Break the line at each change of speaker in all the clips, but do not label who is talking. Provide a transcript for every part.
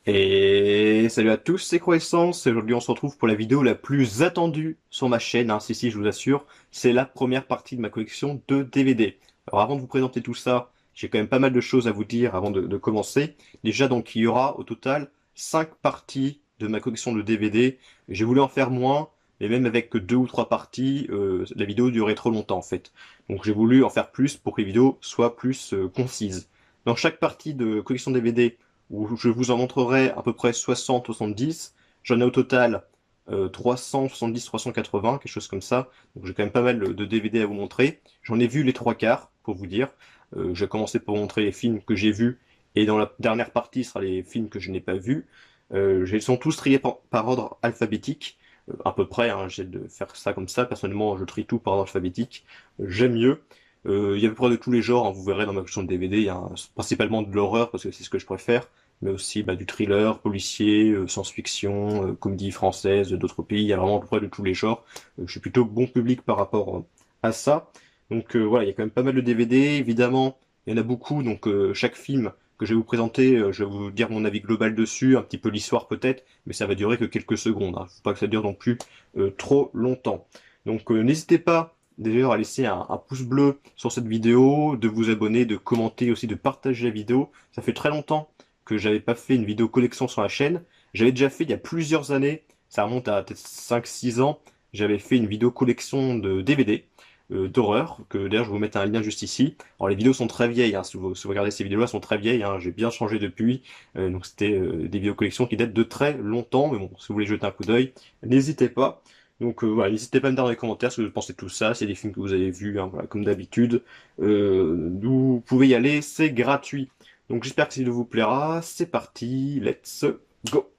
Et salut à tous, c'est Croissance, et aujourd'hui on se retrouve pour la vidéo la plus attendue sur ma chaîne, si je vous assure, c'est la première partie de ma collection de DVD. Alors avant de vous présenter tout ça, j'ai quand même pas mal de choses à vous dire avant de commencer. Déjà donc il y aura au total 5 parties de ma collection de DVD, j'ai voulu en faire moins, mais même avec que 2 ou 3 parties, la vidéo durait trop longtemps en fait. Donc j'ai voulu en faire plus pour que les vidéos soient plus concises. Dans chaque partie de collection DVD, où je vous en montrerai à peu près 60-70. J'en ai au total 370-380, quelque chose comme ça. Donc j'ai quand même pas mal de DVD à vous montrer. J'en ai vu les trois quarts, pour vous dire. J'ai commencé pour vous montrer les films que j'ai vus, et dans la dernière partie, ce sera les films que je n'ai pas vus. Ils sont tous triés par ordre alphabétique, à peu près, hein, j'ai de faire ça comme ça. Personnellement, je trie tout par ordre alphabétique. J'aime mieux. Il y a à peu près de tous les genres, hein, vous verrez dans ma collection de DVD, il y a principalement de l'horreur parce que c'est ce que je préfère, mais aussi du thriller, policier, science-fiction, comédie française, d'autres pays, il y a vraiment à peu près de tous les genres. Je suis plutôt bon public par rapport à ça. Donc voilà, il y a quand même pas mal de DVD, évidemment, il y en a beaucoup, donc chaque film que je vais vous présenter, je vais vous dire mon avis global dessus, un petit peu l'histoire peut-être, mais ça va durer que quelques secondes, hein. Faut pas que ça dure non plus trop longtemps. Donc n'hésitez pas d'ailleurs à laisser un pouce bleu sur cette vidéo, de vous abonner, de commenter aussi, de partager la vidéo. Ça fait très longtemps que j'avais pas fait une vidéo collection sur la chaîne. J'avais déjà fait il y a plusieurs années, ça remonte à peut-être 5-6 ans, j'avais fait une vidéo collection de DVD d'horreur, que d'ailleurs je vais vous mettre un lien juste ici. Alors les vidéos sont très vieilles, hein, si vous regardez ces vidéos-là, elles sont très vieilles, hein, j'ai bien changé depuis. Donc c'était des vidéos collections qui datent de très longtemps, mais bon, si vous voulez jeter un coup d'œil, n'hésitez pas. Donc voilà, n'hésitez pas à me dire dans les commentaires ce que vous pensez de tout ça, c'est des films que vous avez vus, hein, voilà, comme d'habitude. Vous pouvez y aller, c'est gratuit. Donc j'espère que cette vidéo vous plaira, c'est parti, let's go.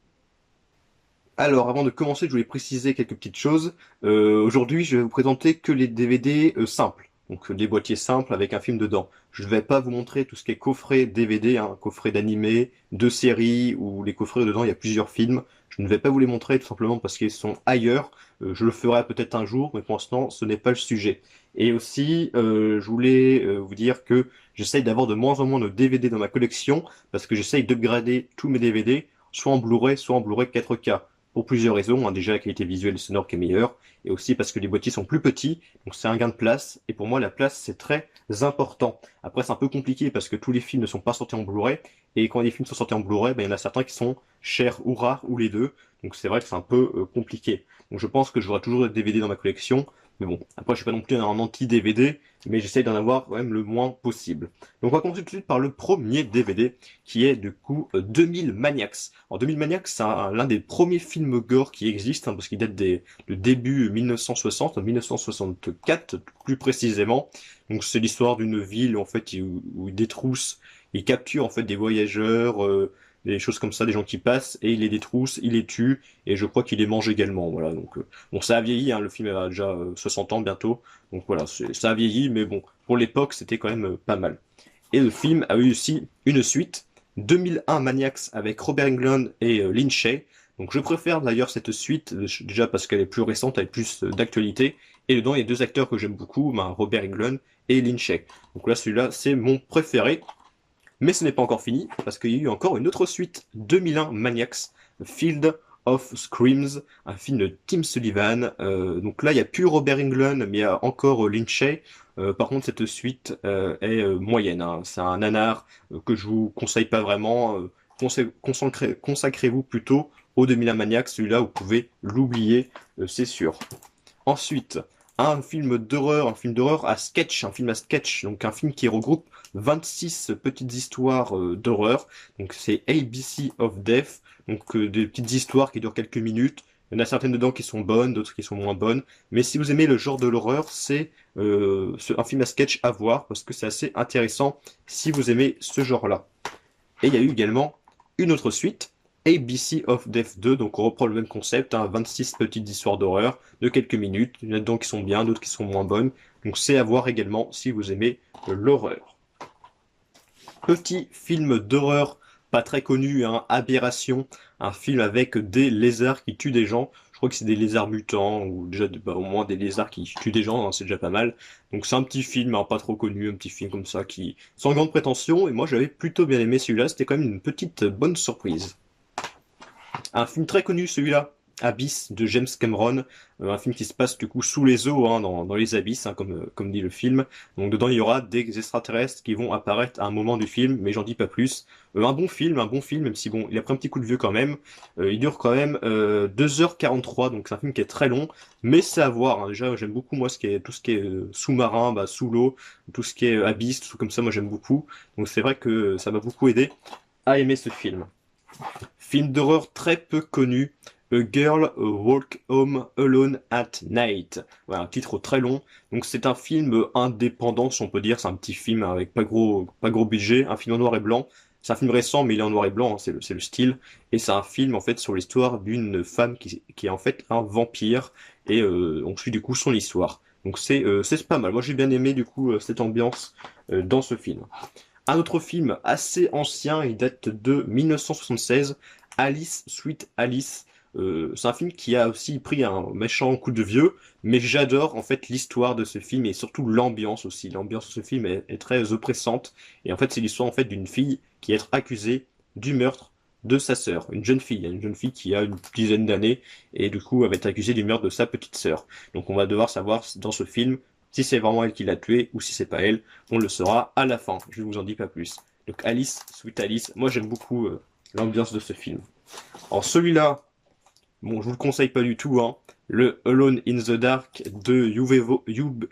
Alors avant de commencer, je voulais préciser quelques petites choses. Aujourd'hui, je vais vous présenter que les DVD simples, donc des boîtiers simples avec un film dedans. Je ne vais pas vous montrer tout ce qui est coffret DVD, hein, coffret d'animé, de séries, ou les coffrets où dedans il y a plusieurs films. Je ne vais pas vous les montrer tout simplement parce qu'ils sont ailleurs. Je le ferai peut-être un jour, mais pour l'instant, ce n'est pas le sujet. Et aussi, je voulais vous dire que j'essaye d'avoir de moins en moins de DVD dans ma collection parce que j'essaye d'upgrader tous mes DVD, soit en Blu-ray 4K pour plusieurs raisons, hein. Déjà la qualité visuelle et sonore qui est meilleure, et aussi parce que les boîtiers sont plus petits, donc c'est un gain de place, et pour moi la place c'est très important. Après c'est un peu compliqué parce que tous les films ne sont pas sortis en Blu-ray, et quand les films sont sortis en Blu-ray, il y en a certains qui sont chers ou rares, ou les deux, donc c'est vrai que c'est un peu compliqué. Donc je pense que j'aurai toujours des DVD dans ma collection, mais bon, après je suis pas non plus un anti-DVD, mais j'essaye d'en avoir quand même le moins possible. Donc on va commencer tout de suite par le premier DVD, qui est du coup 2000 Maniacs. Alors 2000 Maniacs, c'est l'un des premiers films gore qui existent, hein, parce qu'il date de début 1960, 1964 plus précisément. Donc c'est l'histoire d'une ville en fait où il détrousse, il capture en fait des voyageurs, des choses comme ça, des gens qui passent, et il les détrousse, il les tue, et je crois qu'il les mange également. Voilà, donc bon, ça a vieilli, hein, le film a déjà 60 ans bientôt, donc voilà, ça a vieilli, mais bon, pour l'époque, c'était quand même pas mal. Et le film a eu aussi une suite, 2001 Maniacs avec Robert Englund et Lin Shaye. Donc je préfère d'ailleurs cette suite, déjà parce qu'elle est plus récente, elle est plus d'actualité. Et dedans, il y a deux acteurs que j'aime beaucoup, Robert Englund et Lin Shaye. Donc là, celui-là, c'est mon préféré. Mais ce n'est pas encore fini, parce qu'il y a eu encore une autre suite, 2001 Maniacs, Field of Screams, un film de Tim Sullivan. Donc là, il n'y a plus Robert Englund, mais il y a encore Lin Shaye. Par contre, cette suite est moyenne, hein. C'est un nanar que je vous conseille pas vraiment. Consacrez-vous plutôt au 2001 Maniacs, celui-là, vous pouvez l'oublier, c'est sûr. Ensuite, un film d'horreur à sketch, un film à sketch, donc un film qui regroupe 26 petites histoires d'horreur. Donc c'est ABC of Death, donc des petites histoires qui durent quelques minutes. Il y en a certaines dedans qui sont bonnes, d'autres qui sont moins bonnes. Mais si vous aimez le genre de l'horreur, c'est un film à sketch à voir parce que c'est assez intéressant si vous aimez ce genre-là. Et il y a eu également une autre suite, ABC of Death 2, donc on reprend le même concept, hein, 26 petites histoires d'horreur de quelques minutes, il y en a dedans qui sont bien, d'autres qui sont moins bonnes, donc c'est à voir également si vous aimez l'horreur. Petit film d'horreur pas très connu, hein, Aberration, un film avec des lézards qui tuent des gens. Je crois que c'est des lézards mutants, ou déjà au moins des lézards qui tuent des gens, hein, c'est déjà pas mal. Donc c'est un petit film, hein, pas trop connu, un petit film comme ça, qui sans grande prétention, et moi j'avais plutôt bien aimé celui-là, c'était quand même une petite bonne surprise. Un film très connu celui-là, Abyss de James Cameron, un film qui se passe du coup sous les eaux, hein, dans les abysses, hein, comme dit le film. Donc dedans il y aura des extraterrestres qui vont apparaître à un moment du film, mais j'en dis pas plus. Un bon film, même si bon, il a pris un petit coup de vieux quand même. Il dure quand même 2h43, donc c'est un film qui est très long, mais c'est à voir, hein. Déjà j'aime beaucoup moi tout ce qui est sous-marin, bah, sous l'eau, tout ce qui est abysse, tout comme ça, moi j'aime beaucoup. Donc c'est vrai que ça m'a beaucoup aidé à aimer ce film. Film d'horreur très peu connu, A Girl Walk Home Alone at Night. Voilà, un titre très long. Donc c'est un film indépendant, si on peut dire. C'est un petit film avec pas gros budget, un film en noir et blanc. C'est un film récent, mais il est en noir et blanc, hein, c'est le style. Et c'est un film en fait sur l'histoire d'une femme qui est en fait un vampire. Et on suit du coup son histoire. Donc c'est pas mal. Moi j'ai bien aimé du coup cette ambiance dans ce film. Un autre film assez ancien, il date de 1976, Alice, Sweet Alice. C'est un film qui a aussi pris un méchant coup de vieux, mais j'adore en fait l'histoire de ce film et surtout l'ambiance aussi. L'ambiance de ce film est très oppressante et en fait c'est l'histoire en fait d'une fille qui est accusée du meurtre de sa sœur, une jeune fille qui a une dizaine d'années et du coup elle va être accusée du meurtre de sa petite sœur. Donc on va devoir savoir dans ce film si c'est vraiment elle qui l'a tué ou si c'est pas elle. On le saura à la fin, je ne vous en dis pas plus. Donc Alice, Sweet Alice, moi j'aime beaucoup l'ambiance de ce film. Alors celui-là, bon je vous le conseille pas du tout, hein, le Alone in the Dark de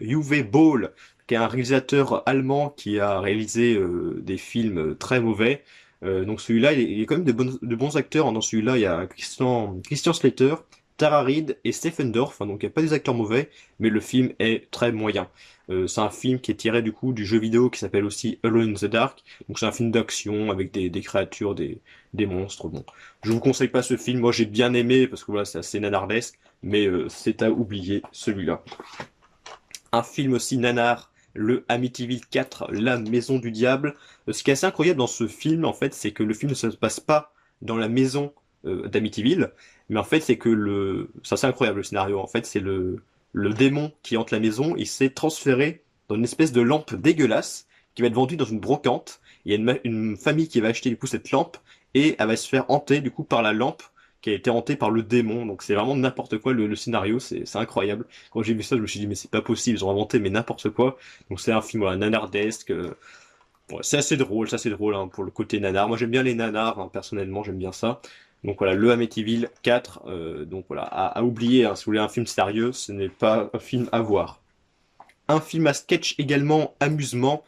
Uwe Boll, qui est un réalisateur allemand qui a réalisé des films très mauvais. Donc celui-là, il y a quand même de bons acteurs, hein. Dans celui-là, il y a Christian Slater, Tara Reid et Stephen Dorff, hein. Donc il n'y a pas des acteurs mauvais, mais le film est très moyen. C'est un film qui est tiré du coup du jeu vidéo qui s'appelle aussi Alone in the Dark. Donc c'est un film d'action avec des créatures, des monstres. Bon, je vous conseille pas ce film. Moi j'ai bien aimé parce que voilà c'est assez nanardesque, mais c'est à oublier celui-là. Un film aussi nanar, le Amityville 4, La Maison du Diable. Ce qui est assez incroyable dans ce film, en fait, c'est que le film ne se passe pas dans la maison d'Amityville, mais en fait, c'est que c'est assez incroyable le scénario. En fait, c'est le démon qui hante la maison, il s'est transféré dans une espèce de lampe dégueulasse qui va être vendue dans une brocante. Il y a une famille qui va acheter du coup cette lampe et elle va se faire hanter du coup par la lampe qui a été hantée par le démon. Donc c'est vraiment n'importe quoi le scénario, c'est incroyable. Quand j'ai vu ça, je me suis dit mais c'est pas possible, ils ont inventé mais n'importe quoi. Donc c'est un film voilà, nanardesque. Ouais, c'est assez drôle hein, pour le côté nanar. Moi j'aime bien les nanars, hein, personnellement j'aime bien ça. Donc voilà, le Amityville 4, donc voilà, à oublier, hein, si vous voulez un film sérieux, ce n'est pas un film à voir. Un film à sketch également amusement,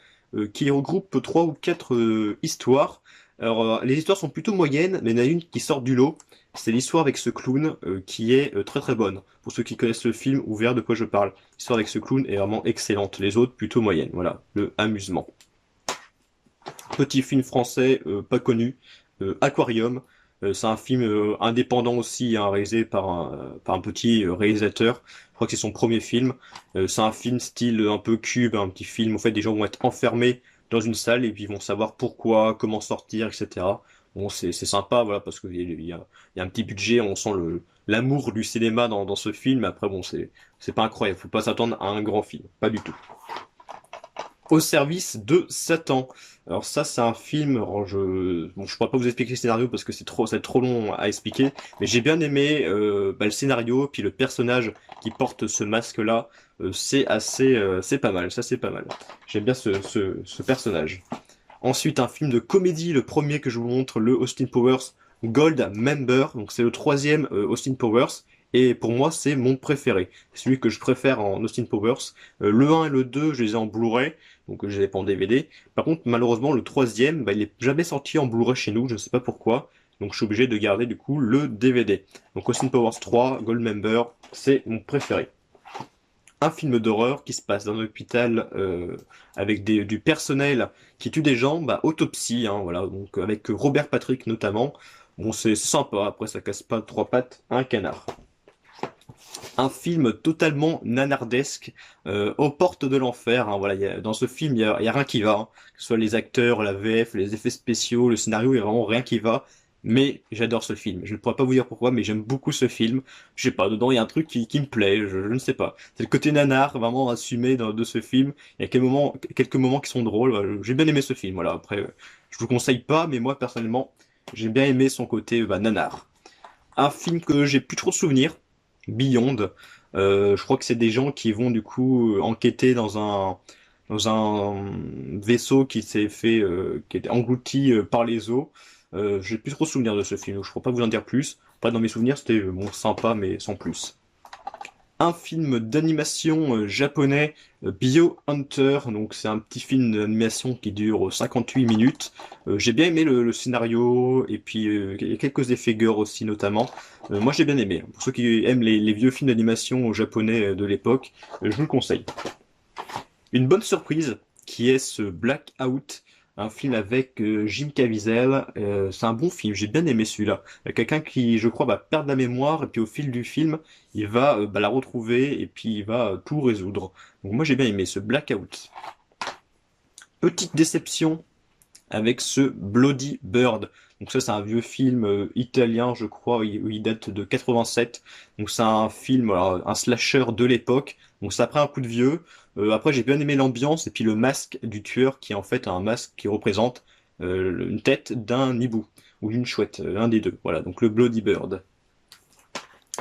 qui regroupe trois ou quatre histoires. Alors les histoires sont plutôt moyennes, mais il y en a une qui sort du lot. C'est l'histoire avec ce clown qui est très très bonne. Pour ceux qui connaissent le film ou verront de quoi je parle. L'histoire avec ce clown est vraiment excellente. Les autres plutôt moyennes. Voilà, le amusement. Petit film français pas connu, Aquarium. C'est un film indépendant aussi, hein, réalisé par un petit réalisateur. Je crois que c'est son premier film. C'est un film style un peu cube, un petit film. En fait, des gens vont être enfermés dans une salle et puis ils vont savoir pourquoi, comment sortir, etc. Bon, c'est sympa, voilà, parce qu'il y a un petit budget, on sent l'amour du cinéma dans ce film. Après, bon, c'est pas incroyable. Faut pas s'attendre à un grand film, pas du tout. Au service de Satan. Alors ça, c'est un film. Alors je pourrais pas vous expliquer le scénario parce que c'est trop long à expliquer. Mais j'ai bien aimé le scénario, puis le personnage qui porte ce masque-là. C'est pas mal. Ça, c'est pas mal. J'aime bien ce personnage. Ensuite, un film de comédie, le premier que je vous montre, le Austin Powers Gold Member. Donc c'est le troisième Austin Powers. Et pour moi, c'est mon préféré. C'est celui que je préfère en Austin Powers. Le 1 et le 2, je les ai en Blu-ray, donc je les ai pas en DVD. Par contre, malheureusement, le troisième, bah, il est jamais sorti en Blu-ray chez nous, je ne sais pas pourquoi. Donc je suis obligé de garder du coup le DVD. Donc Austin Powers 3, Gold Member, c'est mon préféré. Un film d'horreur qui se passe dans un hôpital avec du personnel qui tue des gens, bah, autopsie, hein, voilà, donc avec Robert Patrick notamment. Bon, c'est sympa, après ça casse pas trois pattes à un canard. Un film totalement nanardesque, aux portes de l'enfer, hein, voilà, dans ce film, il y a rien qui va, hein. Que ce soit les acteurs, la VF, les effets spéciaux, le scénario, il y a vraiment rien qui va. Mais j'adore ce film. Je ne pourrais pas vous dire pourquoi, mais j'aime beaucoup ce film. Je sais pas, dedans il y a un truc qui me plaît, je ne sais pas. C'est le côté nanar vraiment assumé de ce film. Il y a quelques moments qui sont drôles. Voilà, j'ai bien aimé ce film. Voilà, après, je vous conseille pas, mais moi personnellement, j'ai bien aimé son côté nanar. Un film que j'ai plus trop de souvenirs, Beyond. Je crois que c'est des gens qui vont du coup enquêter dans un vaisseau qui s'est fait qui était englouti par les eaux. J'ai plus trop de souvenirs de ce film, je ne pourrais pas vous en dire plus. Après dans mes souvenirs c'était bon sympa mais sans plus. Un film d'animation japonais, Biohunter, donc c'est un petit film d'animation qui dure 58 minutes. J'ai bien aimé le scénario, et puis il y a quelques effets gore aussi notamment. Moi j'ai bien aimé. Pour ceux qui aiment les vieux films d'animation japonais de l'époque, je vous le conseille. Une bonne surprise qui est ce Blackout, un film avec Jim Caviezel. C'est un bon film, j'ai bien aimé celui-là. Quelqu'un qui, je crois, va perdre la mémoire et puis au fil du film, il va la retrouver et puis il va tout résoudre. Donc moi j'ai bien aimé ce Blackout. Petite déception avec ce Bloody Bird. Donc ça c'est un vieux film italien je crois, il date de 87. Donc c'est un film, alors, un slasher de l'époque. Donc ça prend un coup de vieux. Après j'ai bien aimé l'ambiance et puis le masque du tueur qui est en fait un masque qui représente une tête d'un hibou ou d'une chouette, un des deux. Voilà, donc le Bloody Bird.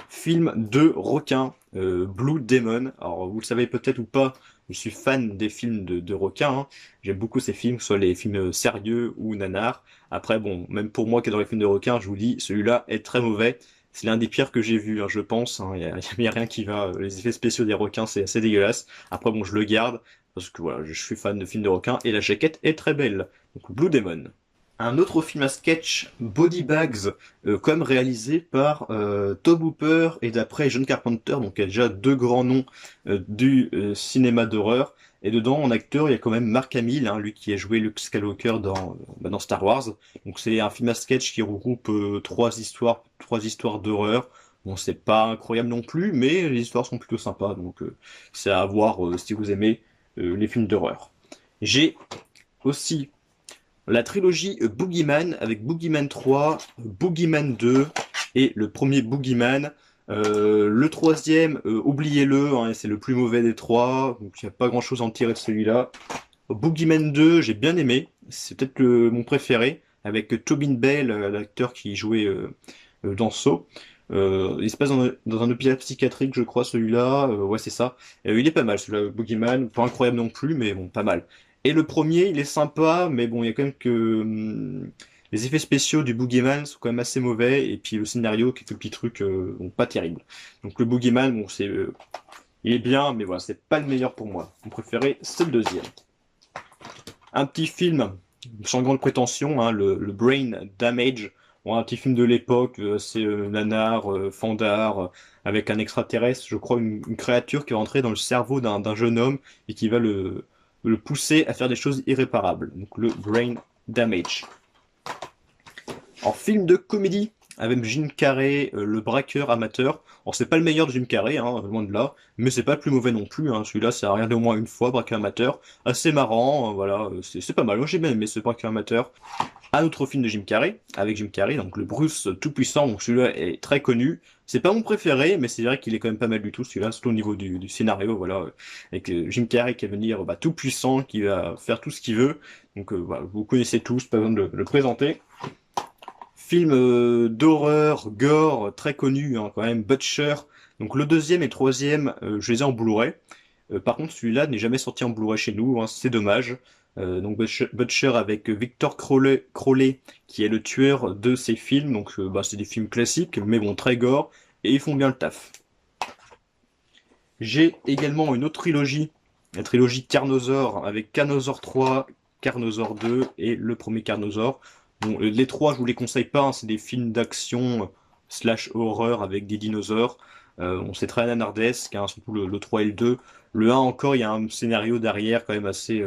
Film de requin, Blue Demon. Alors vous le savez peut-être ou pas, je suis fan des films de requins, hein. J'aime beaucoup ces films, soit les films sérieux ou nanars. Après bon, même pour moi qui adore les films de requins, je vous dis, celui-là est très mauvais. C'est l'un des pires que j'ai vu, hein, je pense, hein. Y a rien qui va. Les effets spéciaux des requins, c'est assez dégueulasse. Après bon, je le garde parce que voilà, je suis fan de films de requins et la jaquette est très belle. Donc Blue Demon. Un autre film à sketch, Body Bags, comme réalisé par Tobe Hooper et d'après John Carpenter, donc il y a déjà deux grands noms du cinéma d'horreur. Et dedans, en acteur, il y a quand même Mark Hamill, hein, lui qui a joué Luke Skywalker dans Star Wars. Donc c'est un film à sketch qui regroupe trois histoires d'horreur. Bon, c'est pas incroyable non plus, mais les histoires sont plutôt sympas, donc c'est à voir si vous aimez les films d'horreur. J'ai aussi la trilogie Boogeyman avec Boogeyman 3, Boogeyman 2 et le premier Boogeyman. Le troisième, oubliez-le, hein, c'est le plus mauvais des trois, donc il n'y a pas grand-chose à en tirer de celui-là. Boogeyman 2, j'ai bien aimé, c'est peut-être mon préféré, avec Tobin Bell, l'acteur qui jouait dans Saw. Il se passe dans un hôpital psychiatrique, je crois, celui-là. Ouais, c'est ça. Il est pas mal, celui-là, Boogeyman. Pas incroyable non plus, mais bon, pas mal. Et le premier, il est sympa, mais bon, il y a quand même que les effets spéciaux du Boogeyman sont quand même assez mauvais, et puis le scénario, quelques petits trucs, bon, pas terribles. Donc le Boogeyman, bon, il est bien, mais voilà, c'est pas le meilleur pour moi. Mon préféré, c'est le deuxième. Un petit film sans grande prétention, hein, le Brain Damage. Bon, un petit film de l'époque, c'est nanar, fandard, avec un extraterrestre, je crois, une créature qui est rentrée dans le cerveau d'un jeune homme et qui va le pousser à faire des choses irréparables. Donc le Brain Damage. En film de comédie, avec Jim Carrey, le braqueur amateur. Alors c'est pas le meilleur de Jim Carrey, hein, loin de là, mais c'est pas le plus mauvais non plus, hein. Celui-là, ça a regardé au moins une fois, braqueur amateur. Assez marrant, voilà, c'est pas mal. Moi j'ai bien aimé ce braqueur amateur. Un autre film de Jim Carrey, avec Jim Carrey, donc le Bruce Tout-Puissant, donc celui-là est très connu. C'est pas mon préféré, mais c'est vrai qu'il est quand même pas mal du tout, celui-là, surtout au niveau du scénario, voilà, avec Jim Carrey qui va venir tout-puissant, qui va faire tout ce qu'il veut. Donc voilà, vous connaissez tous, pas besoin de le présenter. Film d'horreur, gore, très connu, hein, quand même, Butcher. Donc le deuxième et le troisième, je les ai en Blu-ray. Par contre, celui-là n'est jamais sorti en Blu-ray chez nous, hein, c'est dommage. Donc Butcher avec Victor Crowley, qui est le tueur de ces films. Donc c'est des films classiques, mais bon, très gore, et ils font bien le taf. J'ai également une autre trilogie, la trilogie Carnosaur, avec Carnosaur 3, Carnosaur 2 et le premier Carnosaur. Bon, les trois, je vous les conseille pas, hein, c'est des films d'action slash horreur avec des dinosaures. C'est très nanardesque, hein, surtout le 3 et le 2. Le 1 encore, il y a un scénario derrière quand même assez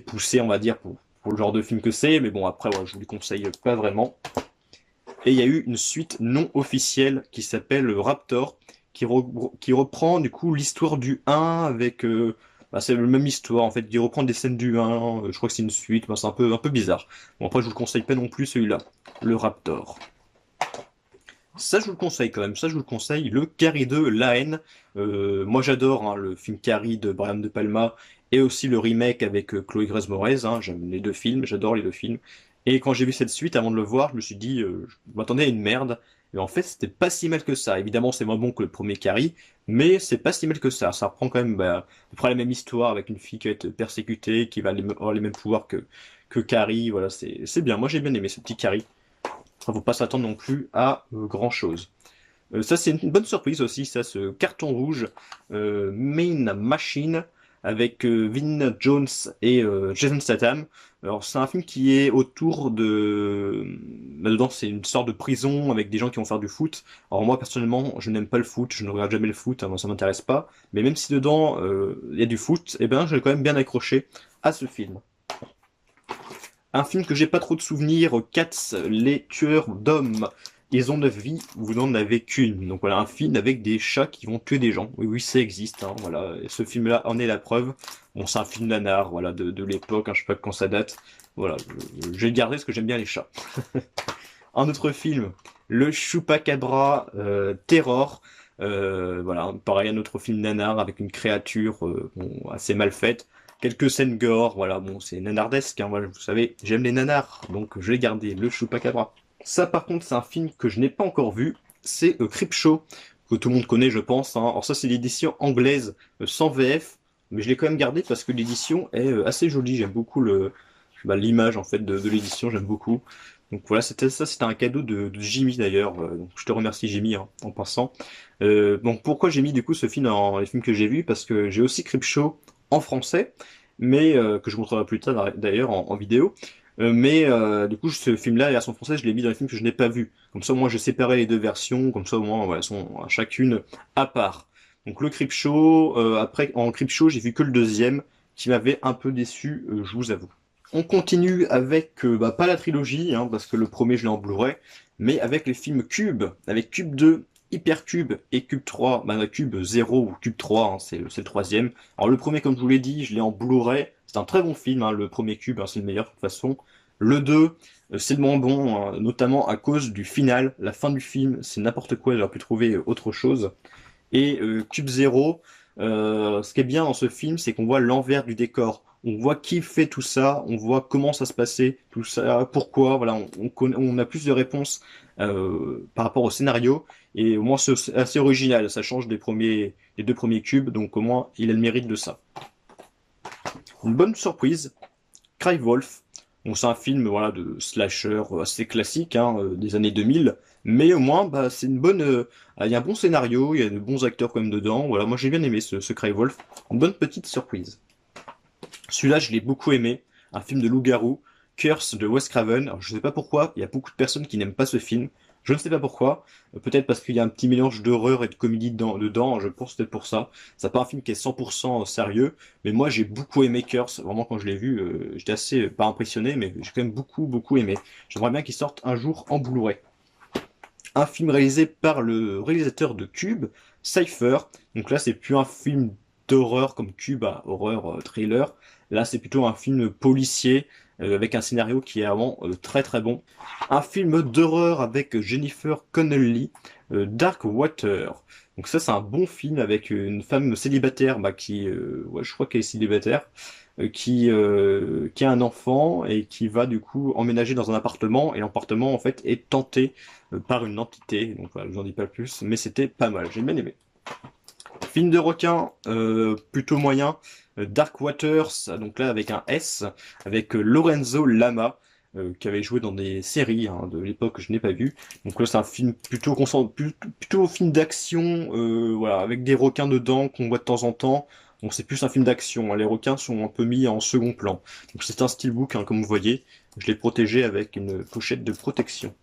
poussé, on va dire, pour le genre de film que c'est. Mais bon, après, ouais, je vous les conseille pas vraiment. Et il y a eu une suite non officielle qui s'appelle Raptor, qui reprend du coup l'histoire du 1 avec... c'est la même histoire en fait, qui reprend des scènes du 1, je crois que c'est une suite, c'est un peu bizarre. Bon après je vous le conseille pas non plus celui-là, le Raptor. Ça je vous le conseille quand même, ça je vous le conseille, le Carrie 2, La haine. Moi j'adore, hein, le film Carrie de Brian De Palma, et aussi le remake avec Chloé Grace Moretz, hein, j'aime les deux films, j'adore les deux films. Et quand j'ai vu cette suite, avant de le voir, je me suis dit, je m'attendais à une merde. Et en fait, c'était pas si mal que ça. Évidemment, c'est moins bon que le premier Carrie, mais c'est pas si mal que ça. Ça reprend quand même à peu près la même histoire avec une fille qui va être persécutée, qui va avoir les mêmes pouvoirs que Carrie. Voilà, c'est bien. Moi, j'ai bien aimé ce petit Carrie. Il faut pas s'attendre non plus à grand-chose. Ça, c'est une bonne surprise aussi, ça, ce carton rouge Main Machine avec Vin Jones et Jason Statham. Alors, c'est un film qui est autour de... Là-dedans, c'est une sorte de prison avec des gens qui vont faire du foot. Alors moi, personnellement, je n'aime pas le foot, je ne regarde jamais le foot, hein, moi, ça m'intéresse pas. Mais même si dedans, il y a du foot, eh ben, j'ai quand même bien accroché à ce film. Un film que j'ai pas trop de souvenirs, Cats, les tueurs d'hommes. Ils ont 9 vies, vous n'en avez qu'une. Donc voilà, un film avec des chats qui vont tuer des gens. Oui, oui, ça existe, hein, voilà. Et ce film-là en est la preuve. Bon, c'est un film nanar, voilà, de l'époque, hein, je sais pas quand ça date. Voilà, je vais le garder parce que j'aime bien les chats. Un autre film, le Chupacabra Terror. Voilà, pareil, un autre film nanar avec une créature bon, assez mal faite. Quelques scènes gore, voilà, bon, c'est nanardesque, hein, voilà, vous savez, j'aime les nanars, donc je l'ai gardé, le Chupacabra. Ça, par contre, c'est un film que je n'ai pas encore vu, c'est Creepshow, que tout le monde connaît, je pense, hein. Alors ça, c'est l'édition anglaise, sans VF, mais je l'ai quand même gardé parce que l'édition est assez jolie, j'aime beaucoup l'image, en fait, de l'édition, j'aime beaucoup. Donc voilà, c'était un cadeau de Jimmy d'ailleurs. Donc je te remercie Jimmy hein, en passant. Donc pourquoi j'ai mis du coup ce film dans les films que j'ai vus? Parce que j'ai aussi Creepshow en français, mais que je montrerai plus tard d'ailleurs en vidéo. Du coup ce film-là, la version française, je l'ai mis dans les films que je n'ai pas vus. Comme ça au moins j'ai séparé les deux versions, comme ça au moins voilà, elles sont chacune à part. Donc le Creepshow, après en Creepshow j'ai vu que le deuxième, qui m'avait un peu déçu, je vous avoue. On continue avec, pas la trilogie, hein, parce que le premier je l'ai en Blu-ray, mais avec les films Cube, avec Cube 2, Hypercube et Cube 3, Cube 0 ou Cube 3, hein, c'est le troisième. Alors le premier, comme je vous l'ai dit, je l'ai en Blu-ray, c'est un très bon film, hein, le premier Cube, hein, c'est le meilleur de toute façon. Le 2, c'est de moins bon, hein, notamment à cause du final, la fin du film, c'est n'importe quoi, j'aurais pu trouver autre chose. Et Cube Zero, ce qui est bien dans ce film, c'est qu'on voit l'envers du décor. On voit qui fait tout ça, on voit comment ça se passait, tout ça, pourquoi. Voilà, on a plus de réponses par rapport au scénario. Et au moins, c'est assez original. Ça change des deux premiers cubes, donc au moins, il a le mérite de ça. Une bonne surprise, Cry Wolf. Donc c'est un film voilà de slasher assez classique hein, des années 2000, mais au moins c'est une bonne il y a un bon scénario, il y a de bons acteurs quand même dedans. Voilà, moi j'ai bien aimé ce Cry Wolf, une bonne petite surprise. Celui-là, je l'ai beaucoup aimé, un film de loup-garou, Curse de Wes Craven. Alors, je sais pas pourquoi, il y a beaucoup de personnes qui n'aiment pas ce film. Je ne sais pas pourquoi. Peut-être parce qu'il y a un petit mélange d'horreur et de comédie dedans, je pense peut-être pour ça. C'est pas un film qui est 100% sérieux, mais moi j'ai beaucoup aimé Curse. Vraiment quand je l'ai vu, j'étais assez pas impressionné, mais j'ai quand même beaucoup aimé. J'aimerais bien qu'il sorte un jour en Blu-ray. Un film réalisé par le réalisateur de Cube, Cypher. Donc là, c'est plus un film d'horreur comme Cube à horreur thriller. Là, c'est plutôt un film policier avec un scénario qui est vraiment très bon. Un film d'horreur avec Jennifer Connelly, Dark Water. Donc ça, c'est un bon film avec une femme célibataire ouais, je crois qu'elle est célibataire, qui a un enfant et qui va du coup emménager dans un appartement et l'appartement en fait est tenté par une entité. Donc voilà, je vous en dis pas plus, mais c'était pas mal, j'ai bien aimé. Film de requin plutôt moyen, Dark Waters, donc là avec un S, avec Lorenzo Lama, qui avait joué dans des séries hein, de l'époque que je n'ai pas vu. Donc là c'est un film plutôt film d'action, voilà, avec des requins dedans qu'on voit de temps en temps. Donc c'est plus un film d'action, hein. Les requins sont un peu mis en second plan. Donc c'est un steelbook, hein, comme vous voyez. Je l'ai protégé avec une pochette de protection.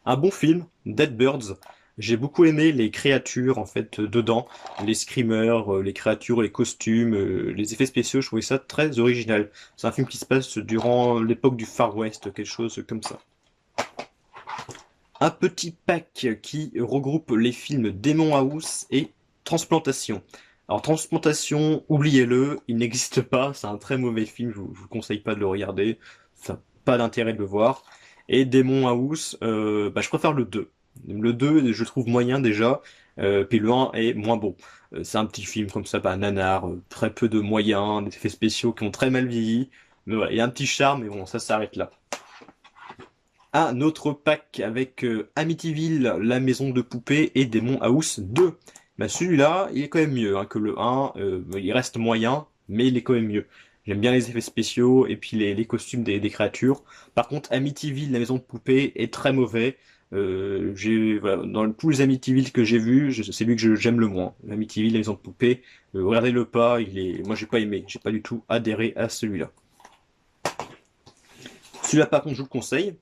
Un bon film, Dead Birds. J'ai beaucoup aimé les créatures en fait dedans, les screamers, les créatures, les costumes, les effets spéciaux. Je trouvais ça très original. C'est un film qui se passe durant l'époque du Far West, quelque chose comme ça. Un petit pack qui regroupe les films Demon House et Transplantation. Alors Transplantation, oubliez-le, il n'existe pas, c'est un très mauvais film, je vous conseille pas de le regarder, ça n'a pas d'intérêt de le voir. Et Demon House, je préfère le 2. Le 2, je trouve moyen déjà, puis le 1 est moins bon. C'est un petit film comme ça, nanar, très peu de moyens, des effets spéciaux qui ont très mal vieilli. Mais voilà, il y a un petit charme, mais bon, ça s'arrête là. Un autre pack avec Amityville, la maison de poupées et Demon House 2. Bah celui-là, il est quand même mieux hein, que le 1. Il reste moyen, mais il est quand même mieux. J'aime bien les effets spéciaux et puis les costumes des créatures. Par contre, Amityville, la maison de poupées, est très mauvais. Voilà, dans tous les Amityville que j'ai vus, c'est lui que j'aime le moins. Amityville, la maison de poupées, regardez-le pas, moi j'ai pas aimé, j'ai pas du tout adhéré à celui-là. Celui-là, par contre, je vous le conseille.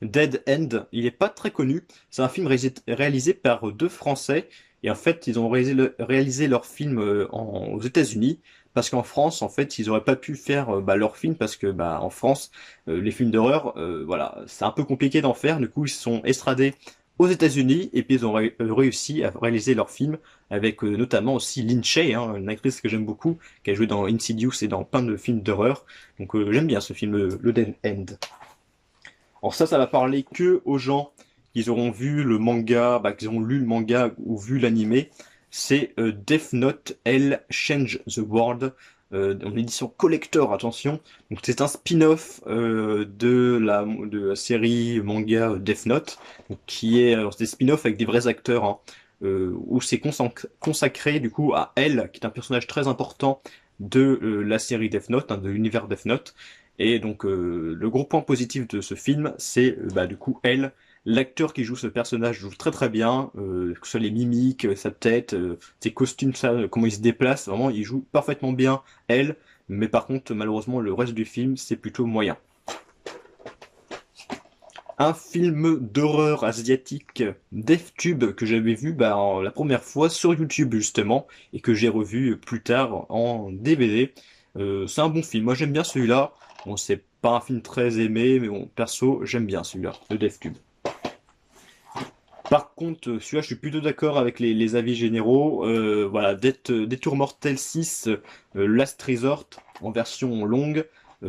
Dead End, il est pas très connu. C'est un film réalisé par deux Français. Et en fait, ils ont réalisé leur film aux États-Unis. Parce qu'en France, en fait, ils auraient pas pu faire leur film parce que en France, les films d'horreur, voilà, c'est un peu compliqué d'en faire. Du coup, ils se sont estradés aux États-Unis et puis ils ont réussi à réaliser leur film avec notamment aussi Lin Shay, hein, une actrice que j'aime beaucoup, qui a joué dans Insidious et dans plein de films d'horreur. Donc j'aime bien ce film, le Dead End. Alors ça va parler que aux gens qui auront vu le manga, qui ont lu le manga ou vu l'animé. C'est Death Note L Change the World, en édition collector, attention. Donc c'est un spin-off de la série manga Death Note, donc, qui est alors c'est des spin-off avec des vrais acteurs, hein, où c'est consacré du coup à L, qui est un personnage très important de la série Death Note, hein, de l'univers Death Note. Et donc le gros point positif de ce film, c'est du coup elle, l'acteur qui joue ce personnage joue très très bien, que ce soit les mimiques, sa tête, ses costumes, ça, comment il se déplace, vraiment il joue parfaitement bien elle. Mais par contre malheureusement le reste du film c'est plutôt moyen. Un film d'horreur asiatique, DeathTube, que j'avais vu la première fois sur YouTube justement et que j'ai revu plus tard en DVD. C'est un bon film, moi j'aime bien celui-là. Bon, c'est pas un film très aimé, mais bon, perso, j'aime bien celui-là, de DevTube. Par contre, celui-là, je suis plutôt d'accord avec les avis généraux. Voilà, Détour Mortel 6, Last Resort, en version longue.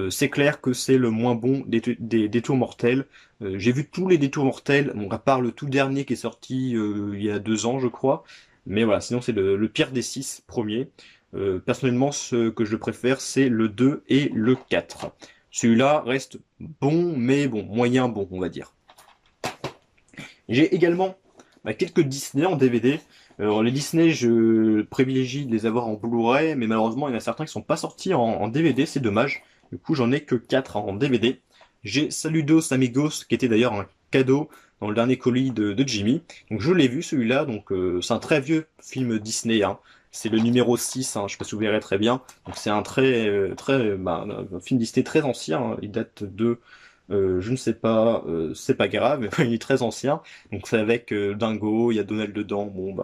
C'est clair que c'est le moins bon des Détours Mortels. J'ai vu tous les Détours Mortels, bon, à part le tout dernier qui est sorti il y a 2 ans, je crois. Mais voilà, sinon c'est le pire des 6 premiers. Personnellement, ce que je préfère, c'est le 2 et le 4. Celui-là reste bon, mais bon, moyen bon, on va dire. J'ai également quelques Disney en DVD. Alors, les Disney, je privilégie de les avoir en Blu-ray, mais malheureusement, il y en a certains qui sont pas sortis en DVD, c'est dommage. Du coup, j'en ai que 4 en DVD. J'ai Saludos Amigos, qui était d'ailleurs un cadeau dans le dernier colis de Jimmy. Donc je l'ai vu celui-là, donc c'est un très vieux film Disney, hein. C'est le numéro 6, hein, je sais pas si vous verrez très bien. Donc c'est un un film Disney très ancien, hein. Il date de je ne sais pas, c'est pas grave, il est très ancien. Donc c'est avec Dingo, il y a Donald dedans. Bon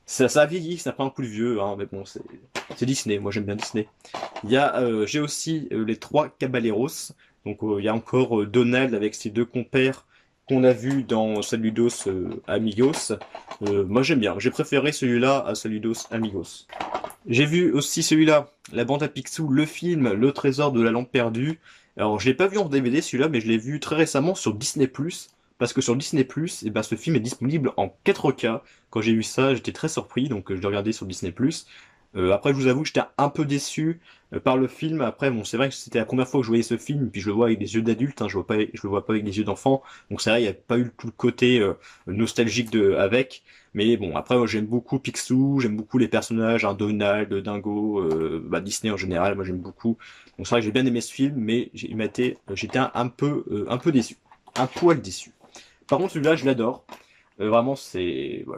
ça a vieilli, ça fait un coup de vieux, hein, mais bon c'est Disney. Moi j'aime bien Disney. J'ai aussi les trois Caballeros. Donc il y a encore Donald avec ses deux compères qu'on a vu dans Saludos Amigos. Moi j'aime bien. J'ai préféré celui-là à Saludos Amigos. J'ai vu aussi celui-là, La Bande à Picsou, le film Le Trésor de la Lampe perdue. Alors, je l'ai pas vu en DVD celui-là, mais je l'ai vu très récemment sur Disney+. Parce que sur Disney+, ce film est disponible en 4K. Quand j'ai vu ça, j'étais très surpris, donc je l'ai regardé sur Disney+. Après, je vous avoue que j'étais un peu déçu par le film. Après, bon, c'est vrai que c'était la première fois que je voyais ce film, puis je le vois avec des yeux d'adulte, hein, je le vois pas avec des yeux d'enfant. Donc c'est vrai, il n'y a pas eu tout le côté nostalgique avec. Mais bon, après, moi, j'aime beaucoup Picsou, j'aime beaucoup les personnages, hein, Donald, Dingo, Disney en général, moi j'aime beaucoup. Donc c'est vrai que j'ai bien aimé ce film, mais j'étais un peu déçu, un poil déçu. Par contre, celui-là, je l'adore. Vraiment,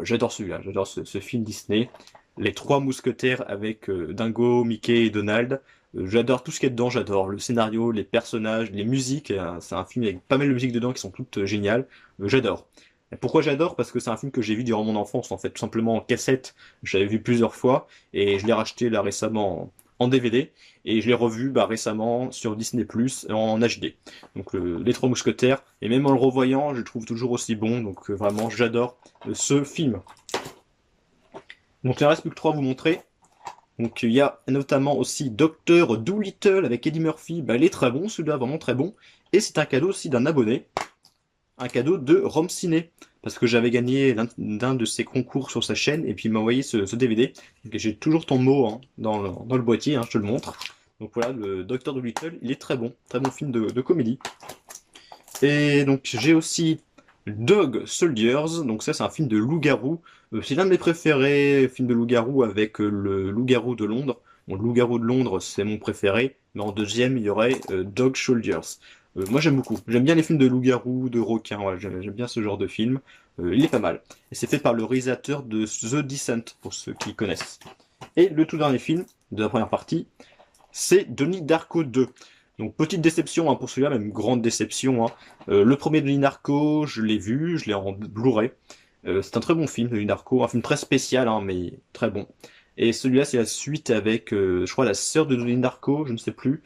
j'adore celui-là, j'adore ce film Disney. Les trois mousquetaires avec Dingo, Mickey et Donald. J'adore tout ce qu'il y a dedans, j'adore le scénario, les personnages, les musiques. C'est un film avec pas mal de musiques dedans qui sont toutes géniales. J'adore. Et pourquoi j'adore? Parce que c'est un film que j'ai vu durant mon enfance, en fait, tout simplement en cassette. Je l'avais vu plusieurs fois et je l'ai racheté là récemment en DVD et je l'ai revu récemment sur Disney Plus en HD. Donc les trois mousquetaires et même en le revoyant, je le trouve toujours aussi bon. Donc vraiment, j'adore ce film. Donc il ne reste plus que 3 à vous montrer. Donc il y a notamment aussi Docteur Dolittle avec Eddie Murphy. Il est très bon, celui-là, vraiment très bon. Et c'est un cadeau aussi d'un abonné. Un cadeau de Rome Ciné. Parce que j'avais gagné l'un de ses concours sur sa chaîne. Et puis il m'a envoyé ce DVD. J'ai toujours ton mot hein, dans le boîtier, hein, je te le montre. Donc voilà, le Docteur Dolittle, il est très bon film de comédie. Et donc j'ai aussi Dog Soldiers, donc ça c'est un film de loup-garou. C'est l'un de mes préférés, film de loup-garou avec le loup-garou de Londres. Bon, le loup-garou de Londres c'est mon préféré, mais en deuxième il y aurait Dog Soldiers. Moi j'aime beaucoup, j'aime bien les films de loup-garou, de requins, voilà, j'aime bien ce genre de film. Il est pas mal. Et c'est fait par le réalisateur de The Descent, pour ceux qui connaissent. Et le tout dernier film de la première partie, c'est Donnie Darko 2. Donc petite déception hein, pour celui-là, même grande déception. Hein. Le premier Donnie Darko, je l'ai vu, je l'ai en Blu-ray. C'est un très bon film, Donnie Darko, un film très spécial, hein, mais très bon. Et celui-là, c'est la suite avec, je crois, la sœur de Donnie Darko, je ne sais plus.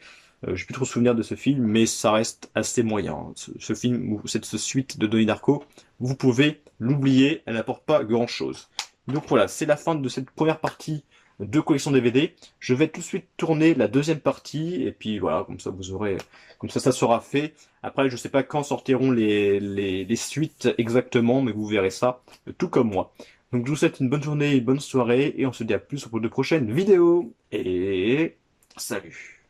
J'ai plus trop souvenir de ce film, mais ça reste assez moyen. Hein. Ce film, ou cette suite de Donnie Darko, vous pouvez l'oublier, elle n'apporte pas grand-chose. Donc voilà, c'est la fin de cette première partie de collection DVD. Je vais tout de suite tourner la deuxième partie, et puis voilà, comme ça vous aurez, comme ça sera fait. Après, je sais pas quand sortiront les suites exactement, mais vous verrez ça, tout comme moi. Donc je vous souhaite une bonne journée, une bonne soirée, et on se dit à plus pour de prochaines vidéos. Et salut!